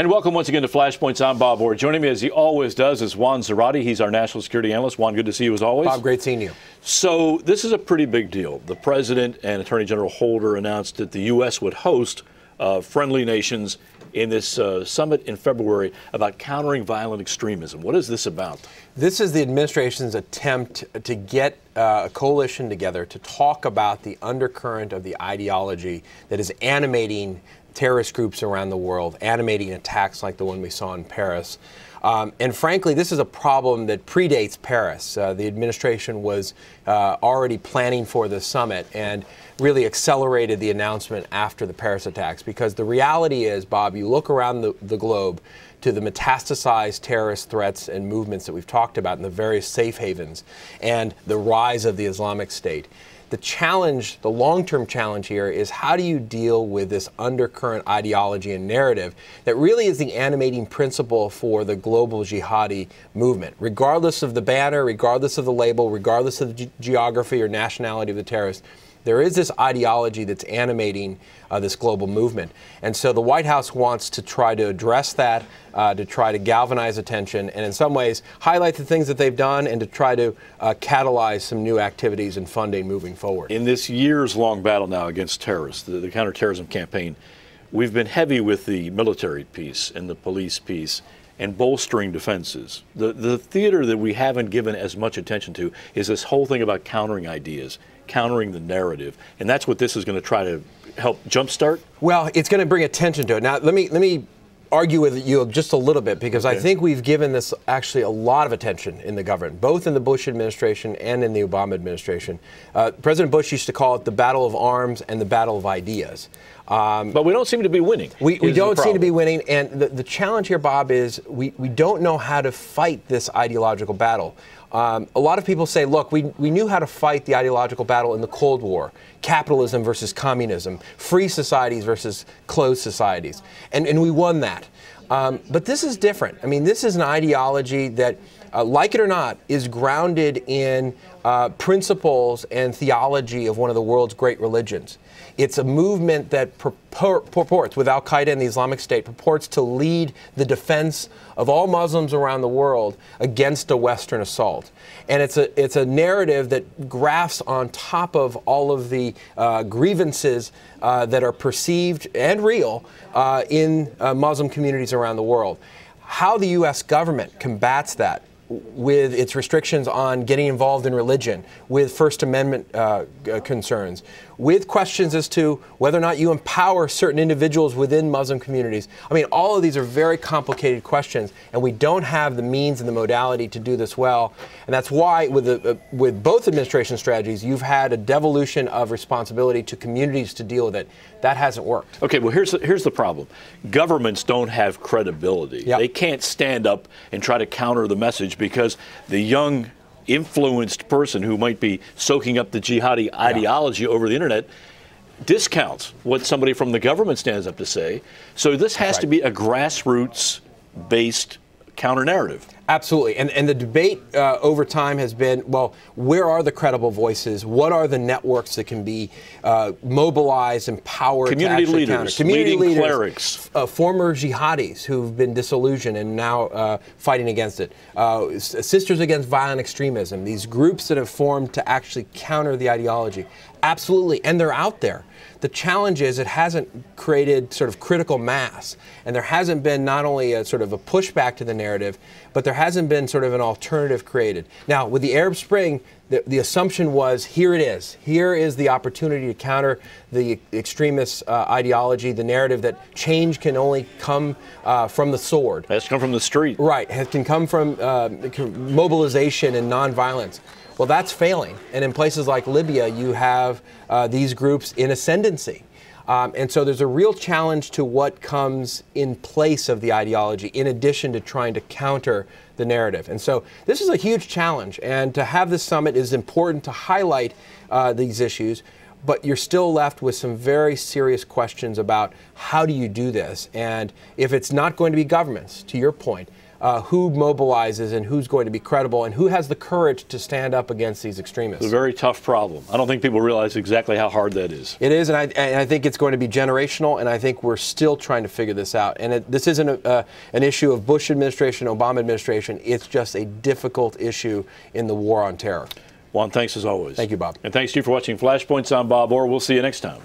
And welcome once again to Flashpoints. I'm Bob Orr. Joining me, as he always does, is Juan Zarate. He's our national security analyst. Juan, good to see you as always. Bob, great seeing you. So this is a pretty big deal. The President and Attorney General Holder announced that the U.S. would host friendly nations in this summit in February about countering violent extremism. What is this about? This is the administration's attempt to get a coalition together to talk about the undercurrent of the ideology that is animating terrorist groups around the world, animating attacks like the one we saw in Paris. And frankly, this is a problem that predates Paris. The administration was already planning for the summit and really accelerated the announcement after the Paris attacks. Because the reality is, Bob, you look around the globe to the metastasized terrorist threats and movements that we've talked about in the various safe havens and the rise of the Islamic State. The challenge, the long-term challenge here is how do you deal with this undercurrent ideology and narrative that really is the animating principle for the global jihadi movement. Regardless of the banner, regardless of the label, regardless of the geography or nationality of the terrorist, there is this ideology that's animating this global movement. And so the White House wants to try to address that, to try to galvanize attention, and in some ways highlight the things that they've done and to try to catalyze some new activities and funding moving forward. In this years-long battle now against terrorists, the counterterrorism campaign, we've been heavy with the military piece and the police piece and bolstering defenses. The theater that we haven't given as much attention to is this whole thing about countering ideas, countering the narrative, and that's what this is going to try to help jumpstart? Well, it's going to bring attention to it. Now, let me argue with you just a little bit, because I think we've given this actually a lot of attention in the government, both in the Bush administration and in the Obama administration. President Bush used to call it the battle of arms and the battle of ideas. But we don't seem to be winning. We don't seem to be winning, and the challenge here, Bob, is we don't know how to fight this ideological battle. A lot of people say, look, we knew how to fight the ideological battle in the Cold War, capitalism versus communism, free societies versus closed societies, and we won that. But this is different. I mean, this is an ideology that, like it or not, is grounded in principles and theology of one of the world's great religions. It's a movement that purports, with Al-Qaeda and the Islamic State, purports to lead the defense of all Muslims around the world against a Western assault. And it's a narrative that grafts on top of all of the grievances that are perceived and real in Muslim communities around the world. How the U.S. government combats that with its restrictions on getting involved in religion, with First Amendment concerns, with questions as to whether or not you empower certain individuals within Muslim communities. I mean, all of these are very complicated questions, and we don't have the means and the modality to do this well. And that's why, with both administration strategies, you've had a devolution of responsibility to communities to deal with it. That hasn't worked. Okay, well, here's the problem. Governments don't have credibility. Yep. They can't stand up and try to counter the message because the young, influenced person who might be soaking up the jihadi ideology over the internet discounts what somebody from the government stands up to say. So this has to be a grassroots-based counter-narrative. Absolutely. And the debate over time has been, well, where are the credible voices? What are the networks that can be mobilized, empowered community to leaders, counter? Community leading leaders, clerics. Former jihadis who've been disillusioned and now fighting against it. Sisters Against Violent Extremism, these groups that have formed to actually counter the ideology. Absolutely. And they're out there. The challenge is it hasn't created sort of critical mass, and there hasn't been not only a sort of a pushback to the narrative, but there hasn't been sort of an alternative created. Now, with the Arab Spring, the assumption was, here it is. Here is the opportunity to counter the extremist ideology, the narrative that change can only come from the sword. It has to come from the street. Right. It can come from mobilization and nonviolence. Well, that's failing. And in places like Libya, you have these groups in ascendancy. And so there's a real challenge to what comes in place of the ideology, in addition to trying to counter the narrative. And so this is a huge challenge. And to have this summit is important to highlight these issues. But you're still left with some very serious questions about how do you do this? And if it's not going to be governments, to your point, who mobilizes and who's going to be credible and who has the courage to stand up against these extremists. It's a very tough problem. I don't think people realize exactly how hard that is. It is, and I think it's going to be generational, and I think we're still trying to figure this out. And this isn't an issue of Bush administration, Obama administration. It's just a difficult issue in the war on terror. Juan, thanks as always. Thank you, Bob. And thanks to you for watching Flashpoints. I'm Bob Orr. We'll see you next time.